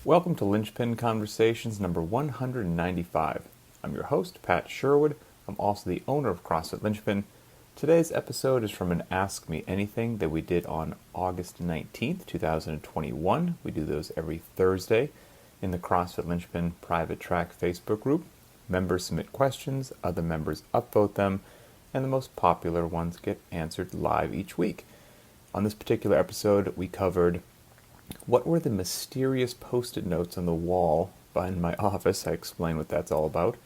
Welcome to Linchpin Conversations number 195. I'm your host, Pat Sherwood. I'm also the owner of CrossFit Linchpin. Today's episode is from an Ask Me Anything that we did on August 19th, 2021. We do those every Thursday in the CrossFit Linchpin private track Facebook group. Members submit questions, other members upvote them, and the most popular ones get answered live each week. On this particular episode, we covered what were the mysterious post-it notes on the wall in my office. I explain what that's all about.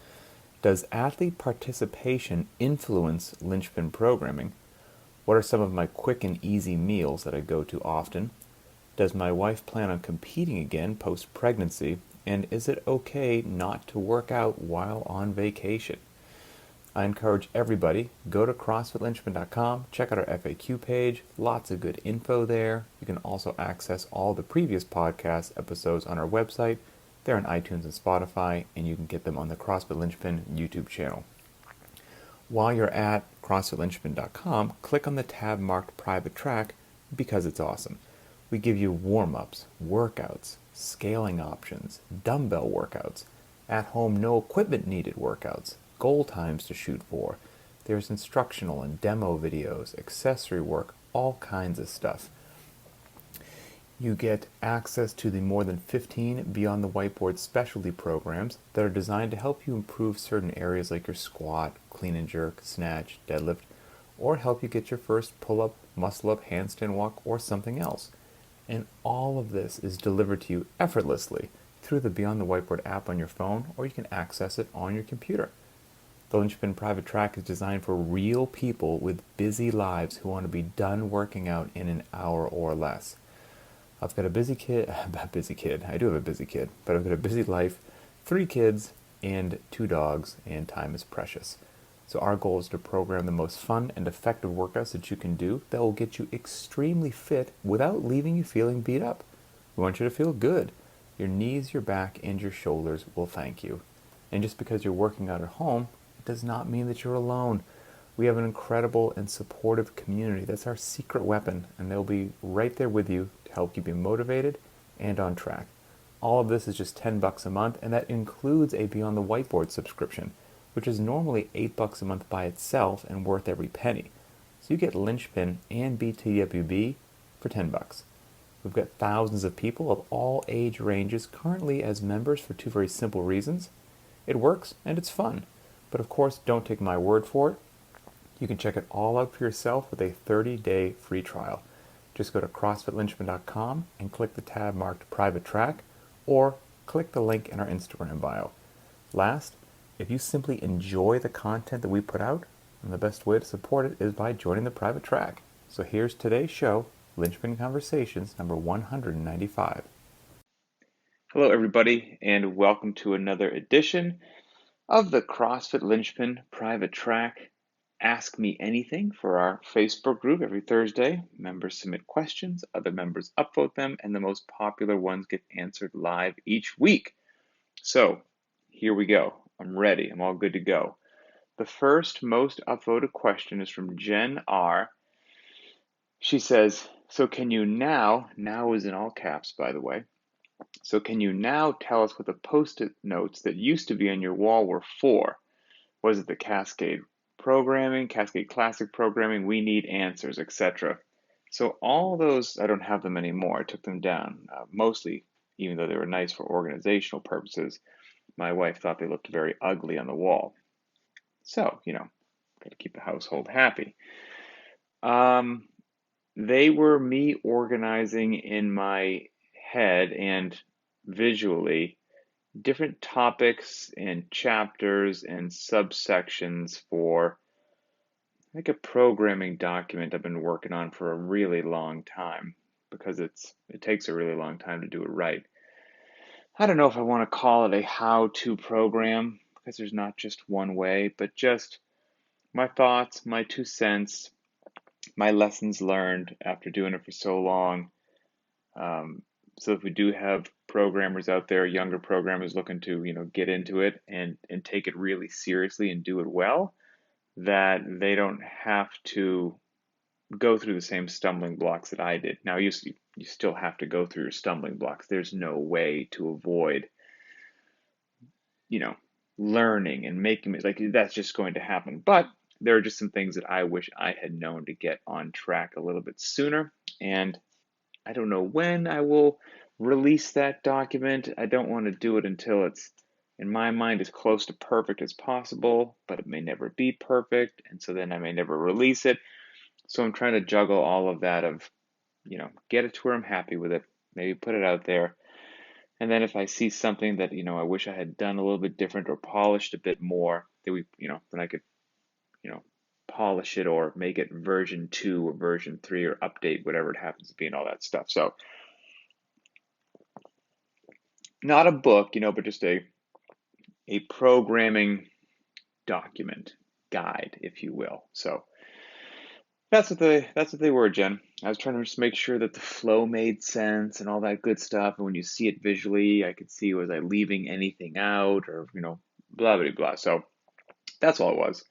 Does athlete participation influence linchpin programming? What are some of my quick and easy meals that I go to often? Does my wife plan on competing again post-pregnancy? And is it okay not to work out while on vacation? I encourage everybody, go to CrossFitLinchpin.com, check out our FAQ page, lots of good info there. You can also access all the previous podcast episodes on our website. They're on iTunes and Spotify, and you can get them on the CrossFit Linchpin YouTube channel. While you're at CrossFitLinchpin.com, click on the tab marked Private Track because it's awesome. We give you warm-ups, workouts, scaling options, dumbbell workouts, at-home no equipment needed workouts, goal times to shoot for. There's instructional and demo videos, accessory work, all kinds of stuff. You get access to the more than 15 Beyond the Whiteboard specialty programs that are designed to help you improve certain areas like your squat, clean and jerk, snatch, deadlift, or help you get your first pull-up, muscle-up, handstand walk, or something else. And all of this is delivered to you effortlessly through the Beyond the Whiteboard app on your phone, or you can access it on your computer. The Linchpin Private Track is designed for real people with busy lives who want to be done working out in an hour or less. I've got a busy kid. I do have a busy kid, but I've got a busy life, 3 kids, and 2 dogs, and time is precious. So our goal is to program the most fun and effective workouts that you can do that will get you extremely fit without leaving you feeling beat up. We want you to feel good. Your knees, your back, and your shoulders will thank you. And just because you're working out at home, does not mean that you're alone. We have an incredible and supportive community. That's our secret weapon, and they'll be right there with you to help keep you motivated and on track. All of this is just $10 a month, and that includes a Beyond the Whiteboard subscription, which is normally $8 a month by itself and worth every penny. So you get Linchpin and BTWB for $10. We've got thousands of people of all age ranges currently as members for 2 very simple reasons. It works and it's fun. But of course, don't take my word for it. You can check it all out for yourself with a 30-day free trial. Just go to CrossFitLinchpin.com and click the tab marked Private Track, or click the link in our Instagram bio. Last, if you simply enjoy the content that we put out, then the best way to support it is by joining the Private Track. So here's today's show, Linchpin Conversations number 195. Hello everybody, and welcome to another edition of the CrossFit Linchpin Private Track Ask Me Anything for our Facebook group every Thursday. Members submit questions, other members upvote them, and the most popular ones get answered live each week. So here we go. I'm ready. I'm all good to go. The first most upvoted question is from Jen R. She says, so can you now is in all caps, by the way, so can you now tell us what the post-it notes that used to be on your wall were for? Was it the Cascade programming, Cascade Classic programming, we need answers, etc.? So all those, I don't have them anymore. I took them down, mostly, even though they were nice for organizational purposes. My wife thought they looked very ugly on the wall. So, got to keep the household happy. They were me organizing in my head and visually different topics and chapters and subsections for like a programming document I've been working on for a really long time, because it takes a really long time to do it right. I don't know if I want to call it a how-to program, because there's not just one way, but just my thoughts, my 2 cents, my lessons learned after doing it for so long. So if we do have programmers out there, younger programmers looking to, get into it and take it really seriously and do it well, that they don't have to go through the same stumbling blocks that I did. Now, you still have to go through your stumbling blocks. There's no way to avoid, you know, learning and making it like that's just going to happen. But there are just some things that I wish I had known to get on track a little bit sooner. And I don't know when I will release that document. I don't want to do it until it's, in my mind, as close to perfect as possible, but it may never be perfect. And so then I may never release it. So I'm trying to juggle all of that of, get it to where I'm happy with it, maybe put it out there. And then if I see something that, I wish I had done a little bit different or polished a bit more, then I could, polish it or make it version 2 or version 3 or update whatever it happens to be and all that stuff. So not a book, but just a programming document, guide, if you will. So that's what they were, Jen. I was trying to just make sure that the flow made sense and all that good stuff. And when you see it visually, I could see, was I leaving anything out or, blah, blah, blah. So that's all it was.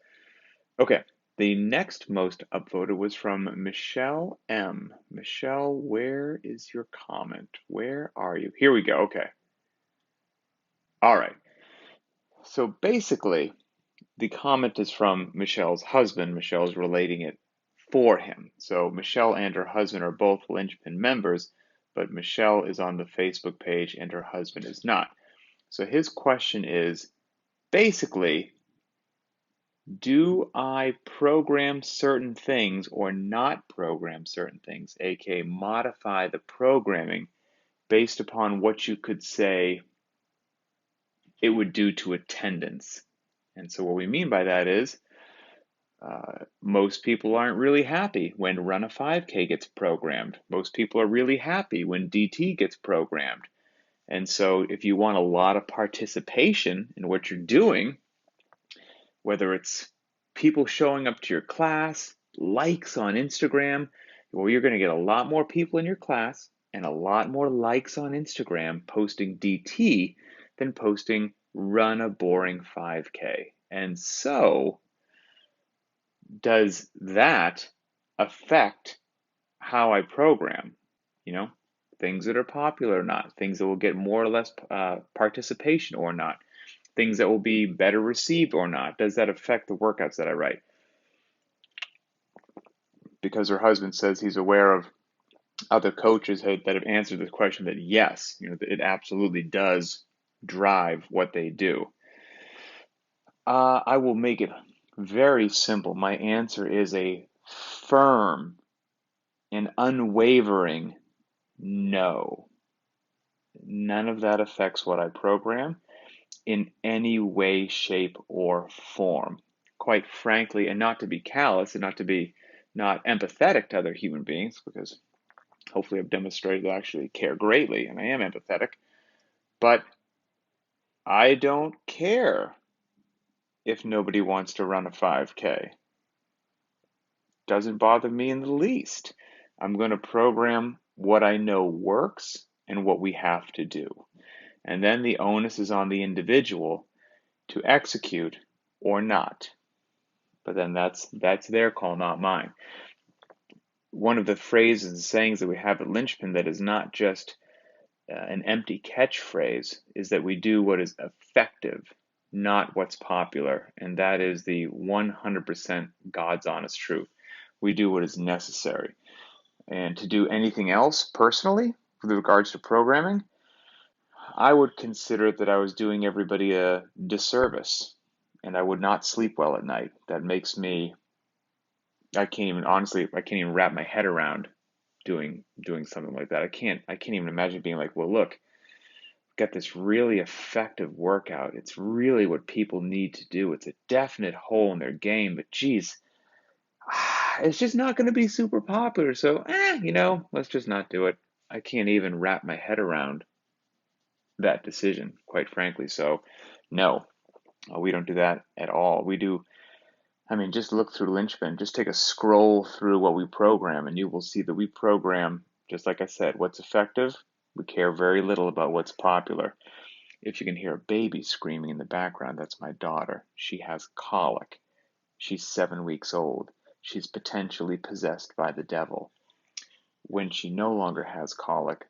Okay. The next most upvoted was from Michelle M. Michelle, where is your comment? Where are you? Here we go. Okay. All right. So basically, the comment is from Michelle's husband. Michelle's relating it for him. So Michelle and her husband are both Linchpin members, but Michelle is on the Facebook page and her husband is not. So his question is basically, do I program certain things or not program certain things, aka modify the programming based upon what you could say it would do to attendance? And so what we mean by that is, most people aren't really happy when Run a 5K gets programmed. Most people are really happy when DT gets programmed. And so if you want a lot of participation in what you're doing, whether it's people showing up to your class, likes on Instagram, well, you're going to get a lot more people in your class and a lot more likes on Instagram posting DT than posting Run a boring 5K. And so does that affect how I program? Things that are popular or not, things that will get more or less participation or not, things that will be better received or not. Does that affect the workouts that I write? Because her husband says he's aware of other coaches that have answered this question that yes, it absolutely does drive what they do. I will make it very simple. My answer is a firm and unwavering no. None of that affects what I program in any way, shape, or form. Quite frankly, and not to be callous and not to be not empathetic to other human beings, because hopefully I've demonstrated that I actually care greatly and I am empathetic, but I don't care if nobody wants to run a 5K. Doesn't bother me in the least. I'm going to program what I know works and what we have to do. And then the onus is on the individual to execute or not. But then that's their call, not mine. One of the phrases and sayings that we have at Linchpin that is not just an empty catchphrase is that we do what is effective, not what's popular. And that is the 100% God's honest truth. We do what is necessary. And to do anything else personally with regards to programming, I would consider that I was doing everybody a disservice and I would not sleep well at night. That makes me, I can't even wrap my head around doing something like that. I can't even imagine being like, well, look, got this really effective workout. It's really what people need to do. It's a definite hole in their game, but geez, it's just not going to be super popular. So, let's just not do it. I can't even wrap my head around that decision, quite frankly. So, no, we don't do that at all. We do, just look through Linchpin, just take a scroll through what we program, and you will see that we program, just like I said, what's effective. We care very little about what's popular. If you can hear a baby screaming in the background, that's my daughter. She has colic. She's 7 weeks old. she's potentially possessed by the devil. When she no longer has colic,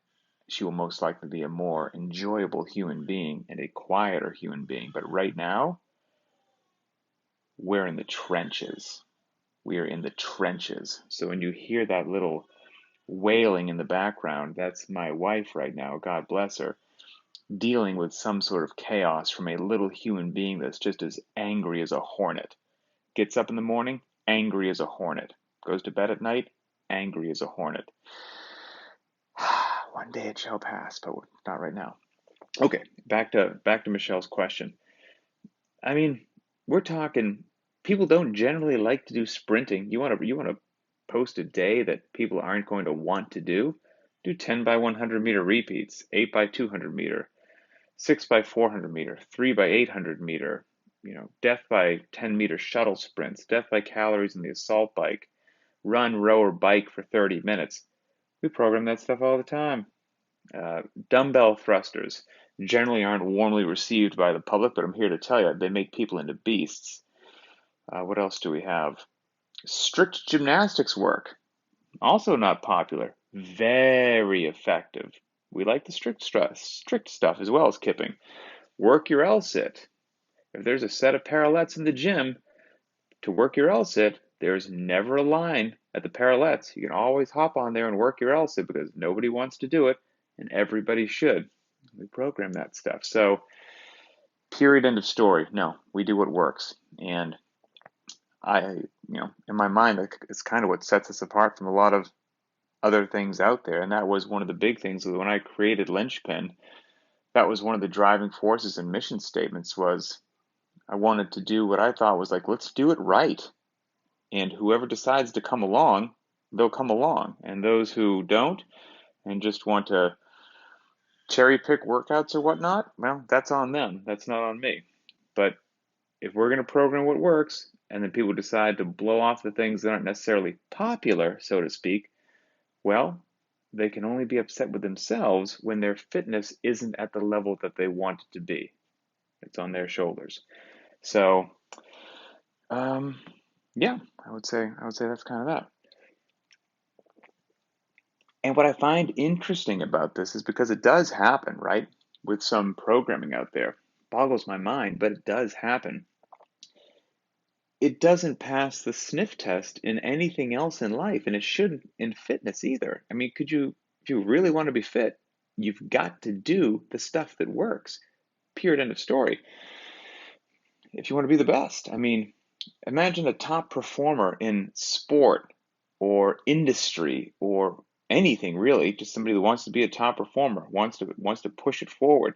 she will most likely be a more enjoyable human being and a quieter human being. But right now, we're in the trenches. We are in the trenches. So when you hear that little wailing in the background, that's my wife right now, God bless her, dealing with some sort of chaos from a little human being that's just as angry as a hornet. Gets up in the morning, angry as a hornet. Goes to bed at night, angry as a hornet. One day it shall pass, but not right now. Okay, back to Michelle's question. I mean, we're talking people don't generally like to do sprinting. You want to post a day that people aren't going to want to do? Do 10 by 100 meter repeats, 8 by 200 meter, 6 by 400 meter, 3 by 800 meter, death by 10-meter shuttle sprints, death by calories in the assault bike, run, row, or bike for 30 minutes. We program that stuff all the time. Dumbbell thrusters generally aren't warmly received by the public, but I'm here to tell you, they make people into beasts. What else do we have? Strict gymnastics work, also not popular, very effective. We like the strict stuff as well as kipping. Work your L-sit. If there's a set of parallettes in the gym, to work your L-sit, there's never a line at the parallettes. You can always hop on there and work your L-sit because nobody wants to do it, and everybody should. We program that stuff. So, period, end of story. No, we do what works. And in my mind, it's kind of what sets us apart from a lot of other things out there. And that was one of the big things when I created Linchpin. That was one of the driving forces and mission statements was I wanted to do what I thought was like, let's do it right. And whoever decides to come along, they'll come along. And those who don't and just want to cherry pick workouts or whatnot, well, that's on them. That's not on me. But if we're going to program what works, and then people decide to blow off the things that aren't necessarily popular, so to speak, well, they can only be upset with themselves when their fitness isn't at the level that they want it to be. It's on their shoulders. So, yeah, I would say that's kind of that. And what I find interesting about this is because it does happen, right? With some programming out there. Boggles my mind, but it does happen. It doesn't pass the sniff test in anything else in life, and it shouldn't in fitness either. I mean, if you really want to be fit, you've got to do the stuff that works. Period, end of story. If you want to be the best, I mean, imagine a top performer in sport or industry or anything really, just somebody who wants to be a top performer, wants to push it forward.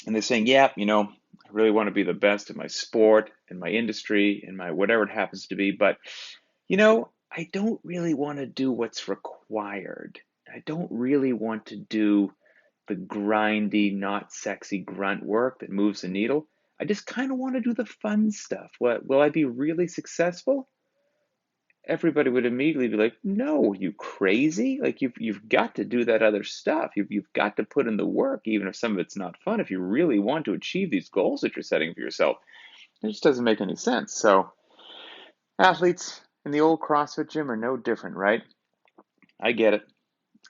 And they're saying, yeah, I really want to be the best in my sport, in my industry, in my whatever it happens to be, but I don't really want to do what's required. I don't really want to do the grindy, not sexy grunt work that moves the needle. I just kind of want to do the fun stuff. What, will I be really successful? Everybody would immediately be like, no, you crazy? Like you've got to do that other stuff. You've got to put in the work, even if some of it's not fun. If you really want to achieve these goals that you're setting for yourself, it just doesn't make any sense. So athletes in the old CrossFit gym are no different, right? I get it.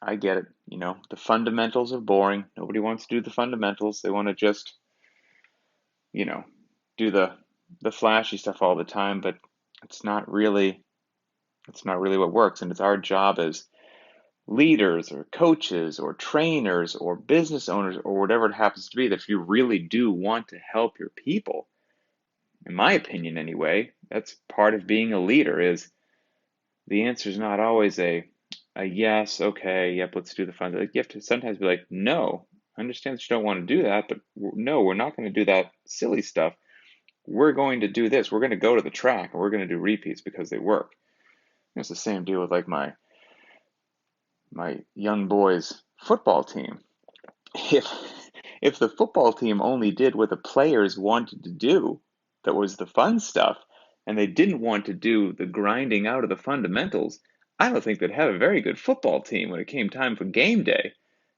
The fundamentals are boring. Nobody wants to do the fundamentals. They want to just, do the flashy stuff all the time, but it's not really what works. And it's our job as leaders or coaches or trainers or business owners or whatever it happens to be that if you really do want to help your people, in my opinion anyway, that's part of being a leader is the answer is not always a yes, okay, yep, let's do the fun. Like you have to sometimes be like, no, I understand that you don't want to do that, but no, we're not going to do that silly stuff. We're going to do this. We're going to go to the track and we're going to do repeats because they work. It's the same deal with like my young boys football team. If the football team only did what the players wanted to do, that was the fun stuff, and they didn't want to do the grinding out of the fundamentals, I don't think they'd have a very good football team when it came time for game day.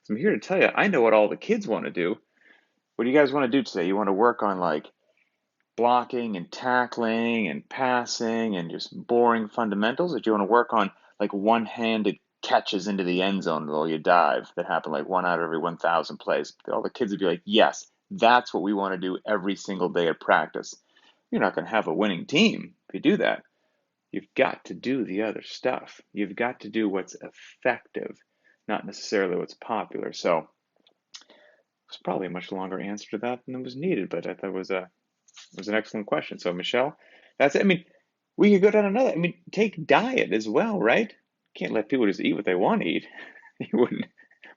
So I'm here to tell you, I know what all the kids want to do. What do you guys want to do today? You want to work on like blocking and tackling and passing and just boring fundamentals, or do you want to work on like one-handed catches into the end zone while you dive that happen like one out of every 1,000 plays? All the kids would be like, yes, that's what we want to do every single day at practice. You're not going to have a winning team if you do that. You've got to do the other stuff. You've got to do what's effective, not necessarily what's popular. So it's probably a much longer answer to that than was needed, but I thought it was an excellent question. So Michelle, that's it. I mean, we could go down another. I mean, take diet as well, right? Can't let people just eat what they want to eat. You wouldn't.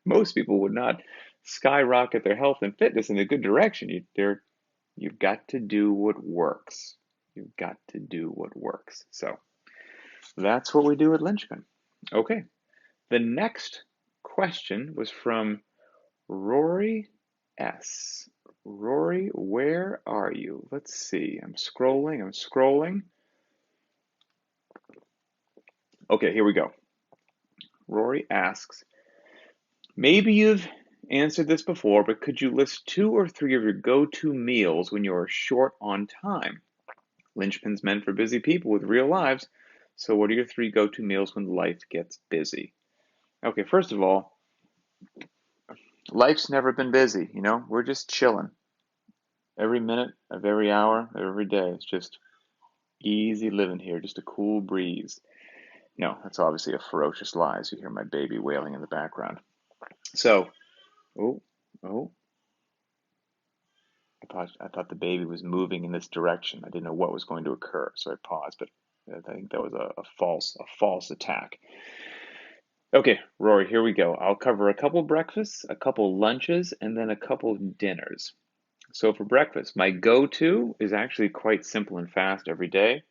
Most people would not skyrocket their health and fitness in a good direction. You've got to do what works. You've got to do what works. So that's what we do at Lynchpin. Okay. The next question was from Rory S. Rory, where are you? Let's see. I'm scrolling. Okay, here we go. Rory asks, maybe you've answered this before, but could you list 2 or 3 of your go-to meals when you're short on time? Lynchpin's meant for busy people with real lives, so what are your 3 go-to meals when life gets busy? Okay, first of all, life's never been busy, we're just chilling. Every minute of every hour of every day, it's just easy living here, just a cool breeze. No, that's obviously a ferocious lie, so you hear my baby wailing in the background. So, oh, oh, I thought the baby was moving in this direction. I didn't know what was going to occur, so I paused, but I think that was a false attack. Okay, Rory, here we go. I'll cover a couple breakfasts, a couple lunches, and then a couple dinners. So for breakfast, my go-to is actually quite simple and fast every day.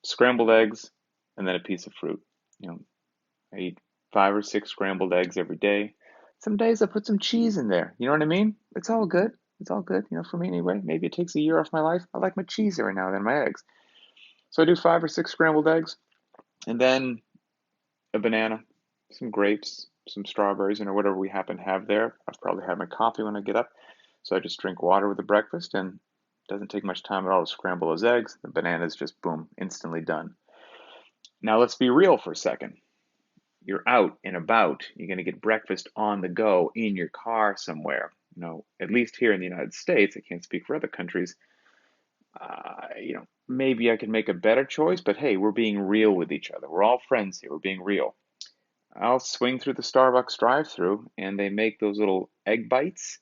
Scrambled eggs, and then a piece of fruit. I eat 5 or 6 scrambled eggs every day. Some days I put some cheese in there. You know what I mean? It's all good. It's all good, for me anyway. Maybe it takes a year off my life. I like my cheese every now and then, my eggs. So I do 5 or 6 scrambled eggs, and then a banana, some grapes, some strawberries, whatever we happen to have there. I've probably had my coffee when I get up. So I just drink water with the breakfast, and it doesn't take much time at all to scramble those eggs. The banana's just, boom, instantly done. Now let's be real for a second. You're out and about. You're going to get breakfast on the go in your car somewhere. At least here in the United States, I can't speak for other countries. Maybe I could make a better choice, but hey, we're being real with each other. We're all friends here. We're being real. I'll swing through the Starbucks drive-thru, and they make those little egg bites.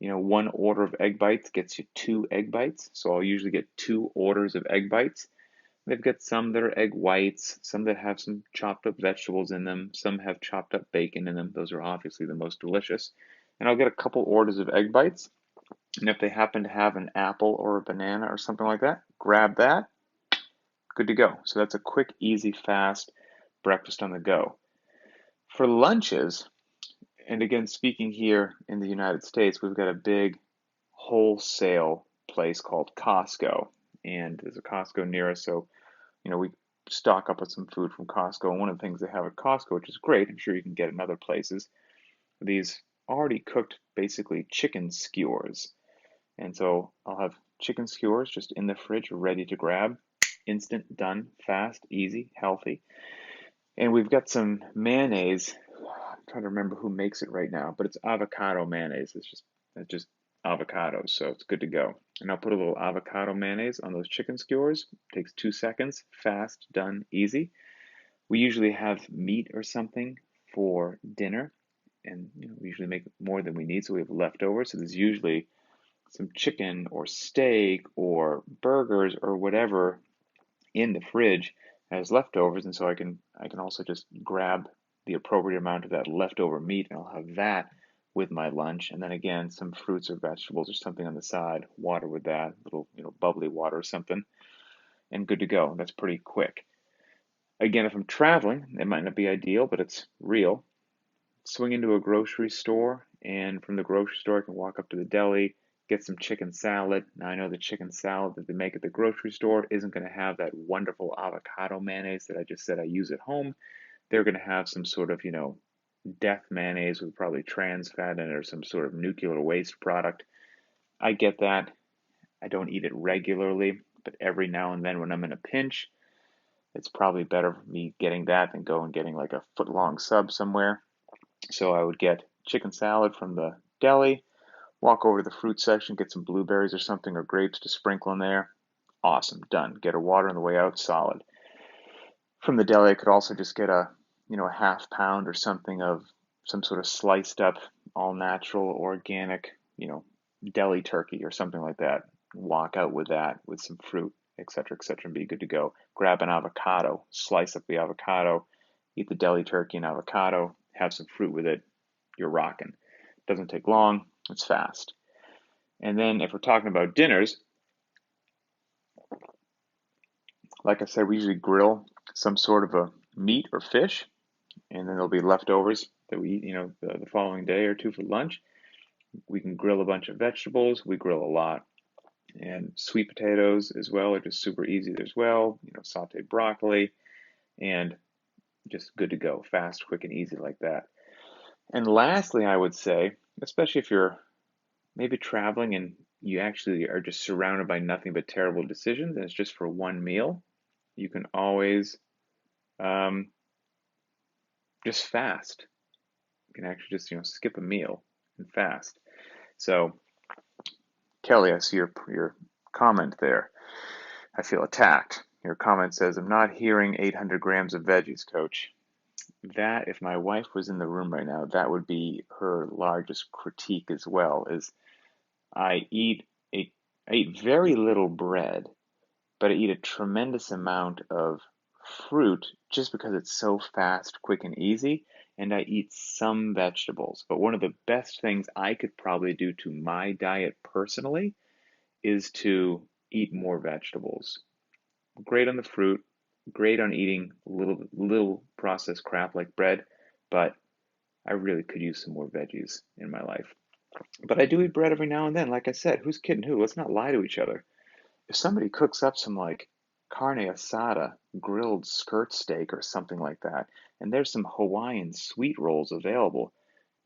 1 order of egg bites gets you 2 egg bites. So I'll usually get 2 orders of egg bites. They've got some that are egg whites, some that have some chopped up vegetables in them, some have chopped up bacon in them. Those are obviously the most delicious. And I'll get a couple orders of egg bites. And if they happen to have an apple or a banana or something like that, grab that. Good to go. So that's a quick, easy, fast breakfast on the go. For lunches, and again, speaking here in the United States, we've got a big wholesale place called Costco. And there's a Costco near us, so we stock up with some food from Costco. And one of the things they have at Costco, which is great, I'm sure you can get in other places, these already cooked, basically chicken skewers. And so I'll have chicken skewers just in the fridge, ready to grab, instant, done, fast, easy, healthy. And we've got some mayonnaise. I'm trying to remember who makes it right now, but it's avocado mayonnaise. It's just avocados, so it's good to go. And I'll put a little avocado mayonnaise on those chicken skewers. It takes 2 seconds, fast, done, easy. We usually have meat or something for dinner, and we usually make more than we need, so we have leftovers. So there's usually some chicken or steak or burgers or whatever in the fridge as leftovers, and so I can also just grab the appropriate amount of that leftover meat, and I'll have that with my lunch, and then again some fruits or vegetables or something on the side, water with that, little bubbly water or something, and good to go. That's pretty quick. Again, if I'm traveling, it might not be ideal, but it's real. Swing into a grocery store, and from the grocery store I can walk up to the deli, get some chicken salad. Now I know the chicken salad that they make at the grocery store isn't going to have that wonderful avocado mayonnaise that I just said I use at home. They're going to have some sort of, death mayonnaise with probably trans fat in it or some sort of nuclear waste product. I get that. I don't eat it regularly, but every now and then when I'm in a pinch, it's probably better for me getting that than go and getting like a foot-long sub somewhere. So I would get chicken salad from the deli, walk over to the fruit section, get some blueberries or something or grapes to sprinkle in there. Awesome, done. Get a water on the way out, solid. From the deli, I could also just get a half pound or something of some sort of sliced up, all natural, organic, deli turkey or something like that. Walk out with that, with some fruit, etc., and be good to go. Grab an avocado, slice up the avocado, eat the deli turkey and avocado, have some fruit with it. You're rocking. Doesn't take long. It's fast. And then if we're talking about dinners, like I said, we usually grill some sort of a meat or fish, and then there'll be leftovers that we eat, the following day or two for lunch. We can grill a bunch of vegetables. We grill a lot. And sweet potatoes as well are just super easy as well. Sauteed broccoli and just good to go. Fast, quick, and easy like that. And lastly, I would say, especially if you're maybe traveling and you actually are just surrounded by nothing but terrible decisions and it's just for one meal, you can always just fast. You can actually just skip a meal and fast. So Kelly, I see your comment there. I feel attacked. Your comment says, I'm not hearing 800 grams of veggies, coach. That, if my wife was in the room right now, that would be her largest critique as well, is I eat very little bread, but I eat a tremendous amount of fruit just because it's so fast, quick, and easy, and I eat some vegetables. But one of the best things I could probably do to my diet personally is to eat more vegetables. Great on the fruit, great on eating little processed crap like bread, but I really could use some more veggies in my life. But I do eat bread every now and then. Like I said, who's kidding who? Let's not lie to each other. If somebody cooks up some like carne asada, grilled skirt steak or something like that, and there's some Hawaiian sweet rolls available,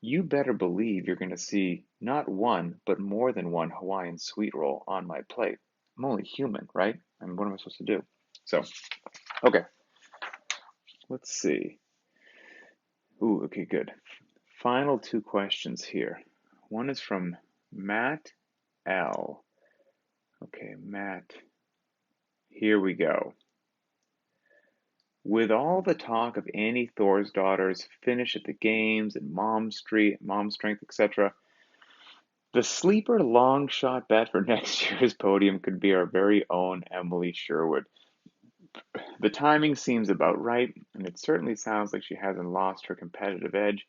you better believe you're going to see not one, but more than one Hawaiian sweet roll on my plate. I'm only human, right? I mean, what am I supposed to do? So, okay, let's see. Ooh, okay, good. Final two questions here. One is from Matt L. Okay, Matt, here we go. With all the talk of Annie Thorisdottir's finish at the games and Mom Strength, etc., the sleeper long shot bet for next year's podium could be our very own Emily Sherwood. The timing seems about right, and it certainly sounds like she hasn't lost her competitive edge.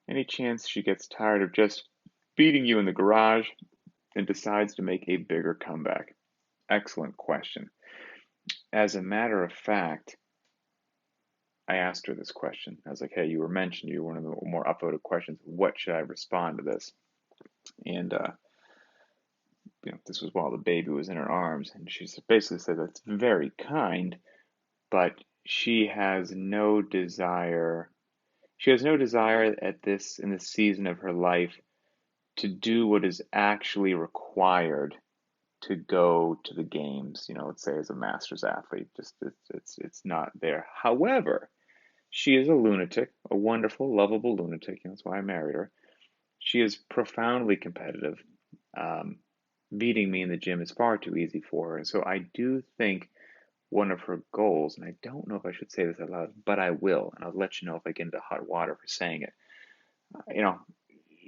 Any chance she gets tired of just beating you in the garage and decides to make a bigger comeback? Excellent question. As a matter of fact, I asked her this question. I was like, hey, you were one of the more upvoted questions. What should I respond to this? And, this was while the baby was in her arms. And she basically said, that's very kind, but she has no desire. She has no desire in this season of her life to do what is actually required to go to the games, let's say as a master's athlete. Just it's not there. However, she is a lunatic, a wonderful, lovable lunatic. That's why I married her. She is profoundly competitive. Beating me in the gym is far too easy for her. And so I do think one of her goals, and I don't know if I should say this out loud, but I will, and I'll let you know if I get into hot water for saying it.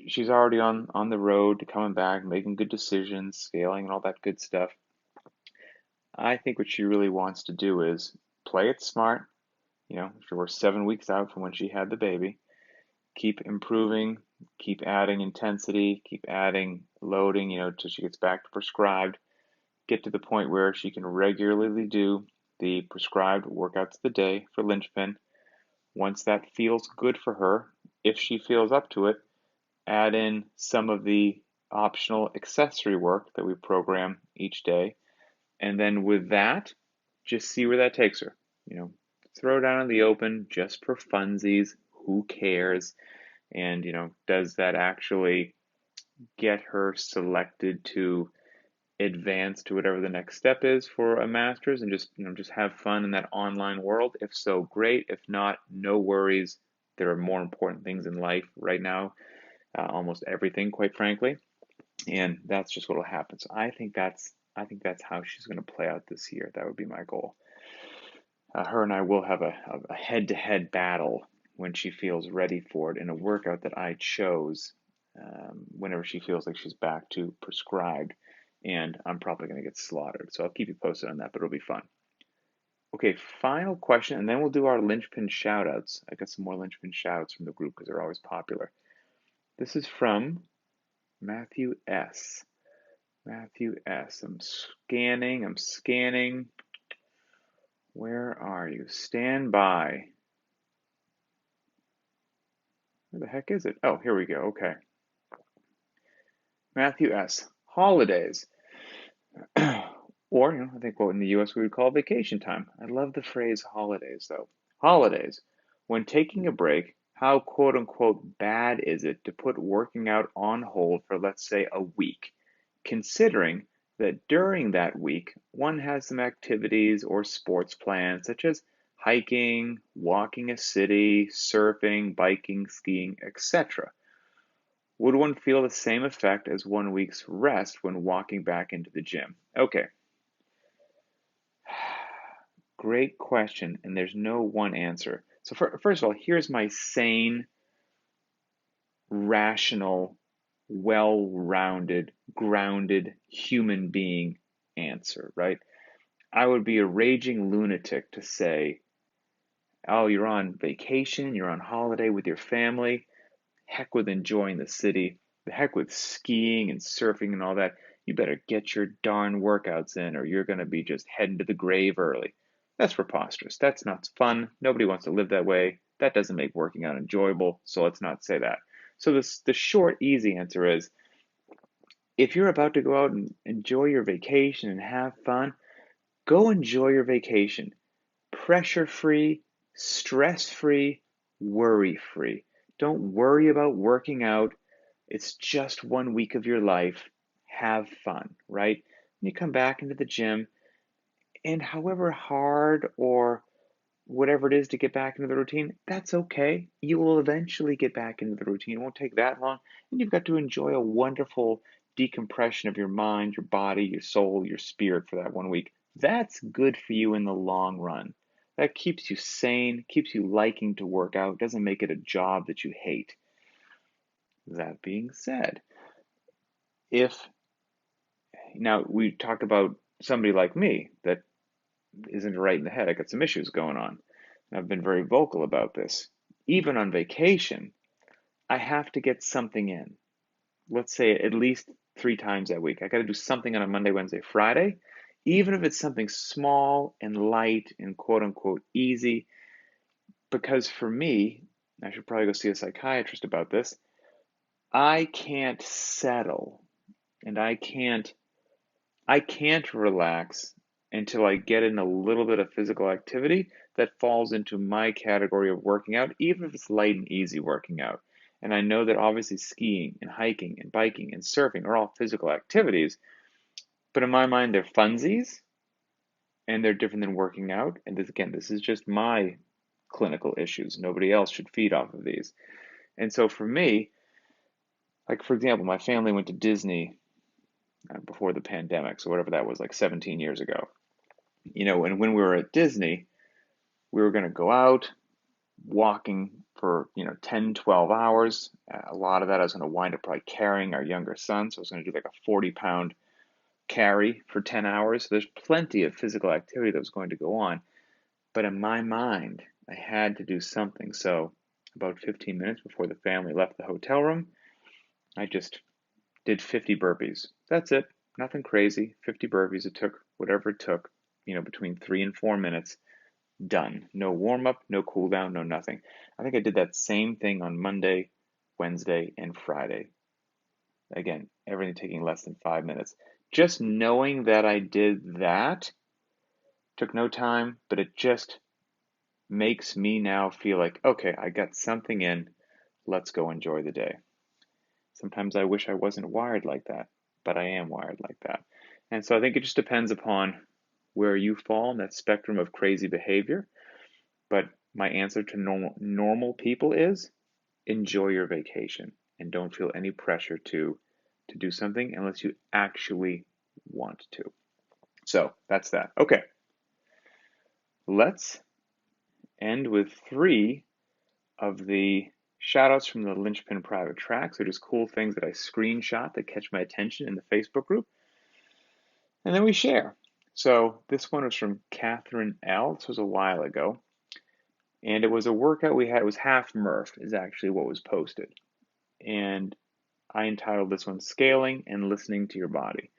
She's already on the road to coming back, making good decisions, scaling, and all that good stuff. I think what she really wants to do is play it smart. We're 7 weeks out from when she had the baby. Keep improving, keep adding intensity, keep adding loading, till she gets back to prescribed. Get to the point where she can regularly do the prescribed workouts of the day for linchpin. Once that feels good for her, if she feels up to it, add in some of the optional accessory work that we program each day. And then with that, just see where that takes her. Throw down in the open just for funsies. Who cares? And, does that actually get her selected to advance to whatever the next step is for a master's and just have fun in that online world? If so, great. If not, no worries. There are more important things in life right now, almost everything, quite frankly, and that's just what will happen. So I think that's how she's going to play out this year. That would be my goal. Her and I will have a head-to-head battle when she feels ready for it in a workout that I chose. Whenever she feels like she's back to prescribed, and I'm probably going to get slaughtered. So I'll keep you posted on that, but it'll be fun. Okay, final question, and then we'll do our linchpin shoutouts. I got some more linchpin shoutouts from the group because they're always popular. This is from Matthew S. Matthew S. I'm scanning. Where are you? Stand by. Where the heck is it? Oh, here we go. Okay. Matthew S. Holidays. Or, I think what in the US we would call vacation time. I love the phrase holidays, though. Holidays. When taking a break, how quote unquote bad is it to put working out on hold for, let's say, a week, considering that during that week one has some activities or sports plans such as hiking, walking a city, surfing, biking, skiing, etc.? Would one feel the same effect as 1 week's rest when walking back into the gym? Okay, great question, and there's no one answer. So first of all, here's my sane, rational, well-rounded, grounded human being answer, right? I would be a raging lunatic to say, oh, you're on vacation, you're on holiday with your family, heck with enjoying the city, the heck with skiing and surfing and all that. You better get your darn workouts in or you're going to be just heading to the grave early. That's preposterous. That's not fun. Nobody wants to live that way. That doesn't make working out enjoyable, so let's not say that. So the short, easy answer is if you're about to go out and enjoy your vacation and have fun, go enjoy your vacation. Pressure free, stress free, worry free. Don't worry about working out. It's just 1 week of your life. Have fun, right? You come back into the gym, and however hard or whatever it is to get back into the routine, that's okay. You will eventually get back into the routine. It won't take that long. And you've got to enjoy a wonderful decompression of your mind, your body, your soul, your spirit for that 1 week. That's good for you in the long run. That keeps you sane, keeps you liking to work out, doesn't make it a job that you hate. That being said, if now we talk about somebody like me that isn't right in the head, I got some issues going on. And I've been very vocal about this. Even on vacation, I have to get something in. Let's say at least 3 times that week. I got to do something on a Monday, Wednesday, Friday, even if it's something small and light and quote unquote easy. Because for me, I should probably go see a psychiatrist about this. I can't settle and I can't relax until I get in a little bit of physical activity that falls into my category of working out, even if it's light and easy working out. And I know that obviously skiing and hiking and biking and surfing are all physical activities, but in my mind, they're funsies and they're different than working out. And this is just my clinical issues. Nobody else should feed off of these. And so for me, like for example, my family went to Disney before the pandemic, so whatever that was, like 17 years ago. And when we were at Disney, we were going to go out walking for 10 12 hours. A lot of that I was going to wind up probably carrying our younger son, so I was going to do like a 40-pound carry for 10 hours. So there's plenty of physical activity that was going to go on, but in my mind I had to do something. So about 15 minutes before the family left the hotel room, I just did 50 burpees. That's it. Nothing crazy. 50 burpees. It took whatever it took, between 3 and 4 minutes. Done. No warm up, no cool down, no nothing. I think I did that same thing on Monday, Wednesday, and Friday. Again, everything taking less than 5 minutes. Just knowing that I did that took no time, but it just makes me now feel like, okay, I got something in. Let's go enjoy the day. Sometimes I wish I wasn't wired like that, but I am wired like that. And so I think it just depends upon where you fall in that spectrum of crazy behavior. But my answer to normal people is enjoy your vacation and don't feel any pressure to do something unless you actually want to. So that's that. Okay, let's end with 3 of the shout outs from the Linchpin private tracks. They're just cool things that I screenshot that catch my attention in the Facebook group. And then we share. So this one was from Catherine L. This was a while ago. And it was a workout we had. It was half Murph, is actually what was posted. And I entitled this one Scaling and Listening to Your Body.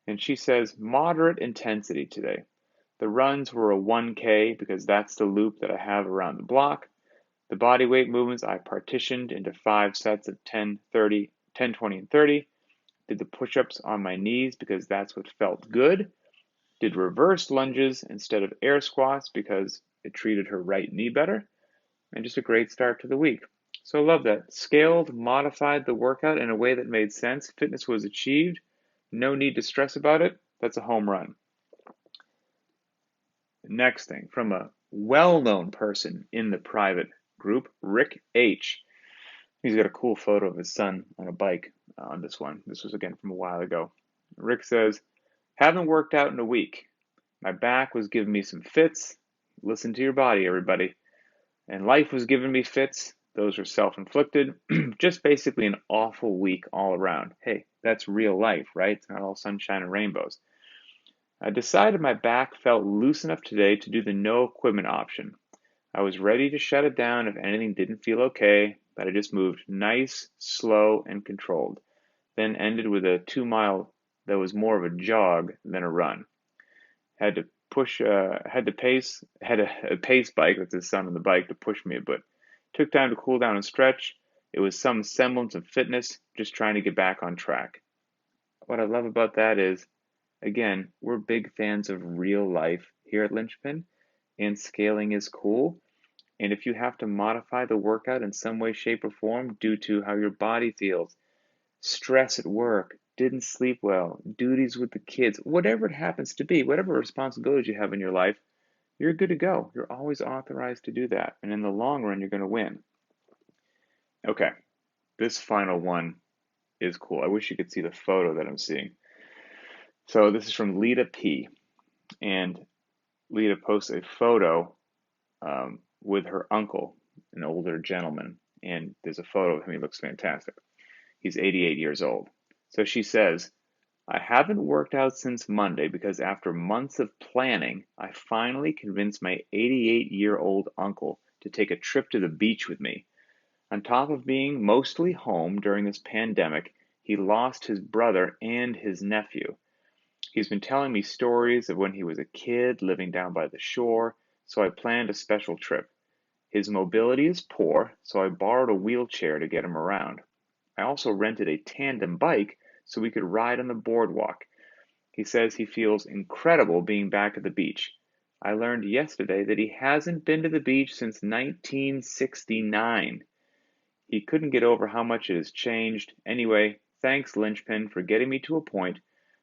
And she says, moderate intensity today. The runs were a 1K because that's the loop that I have around the block. The body weight movements I partitioned into 5 sets of 10, 30, 10, 20, and 30. Did the push-ups on my knees because that's what felt good. Did reverse lunges instead of air squats because it treated her right knee better. And just a great start to the week. So I love that. Scaled, modified the workout in a way that made sense. Fitness was achieved. No need to stress about it. That's a home run. Next thing, from a well-known person in the private group, Rick H. He's got a cool photo of his son on a bike on this one. This was again from a while ago. Rick says, haven't worked out in a week. My back was giving me some fits. Listen to your body, everybody. And life was giving me fits. Those are self-inflicted. Just basically an awful week all around. Hey, that's real life, right? It's not all sunshine and rainbows. I decided my back felt loose enough today to do the no equipment option. I was ready to shut it down if anything didn't feel okay, but I just moved nice, slow, and controlled. Then ended with a 2-mile that was more of a jog than a run. Had a pace bike with his son on the bike to push me a bit. Took time to cool down and stretch. It was some semblance of fitness, just trying to get back on track. What I love about that is, again, we're big fans of real life here at Linchpin, and scaling is cool. And if you have to modify the workout in some way, shape, or form due to how your body feels, stress at work, didn't sleep well, duties with the kids, whatever it happens to be, whatever responsibilities you have in your life, you're good to go. You're always authorized to do that. And in the long run, you're going to win. Okay, this final one is cool. I wish you could see the photo that I'm seeing. So this is from Lita P. And Lita posts a photo with her uncle, an older gentleman. And there's a photo of him. He looks fantastic. He's 88 years old. So she says, I haven't worked out since Monday because after months of planning, I finally convinced my 88-year-old uncle to take a trip to the beach with me. On top of being mostly home during this pandemic, he lost his brother and his nephew. He's been telling me stories of when he was a kid living down by the shore, so I planned a special trip. His mobility is poor, so I borrowed a wheelchair to get him around. I also rented a tandem bike so we could ride on the boardwalk. He says he feels incredible being back at the beach. I learned yesterday that he hasn't been to the beach since 1969. He couldn't get over how much it has changed. Anyway, thanks, Linchpin, for getting me to a point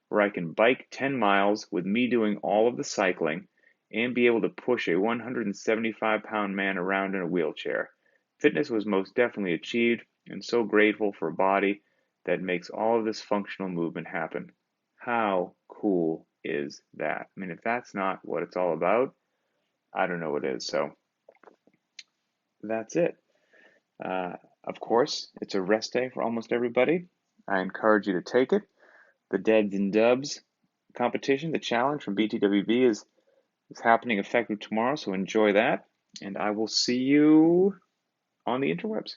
where I can bike 10 miles with me doing all of the cycling and be able to push a 175-pound man around in a wheelchair. Fitness was most definitely achieved, and so grateful for a body that makes all of this functional movement happen. How cool is that? I mean, if that's not what it's all about, I don't know what is. So that's it. Of course, it's a rest day for almost everybody. I encourage you to take it. The Deads and Dubs competition, the challenge from BTWB is happening effective tomorrow, so enjoy that. And I will see you on the interwebs.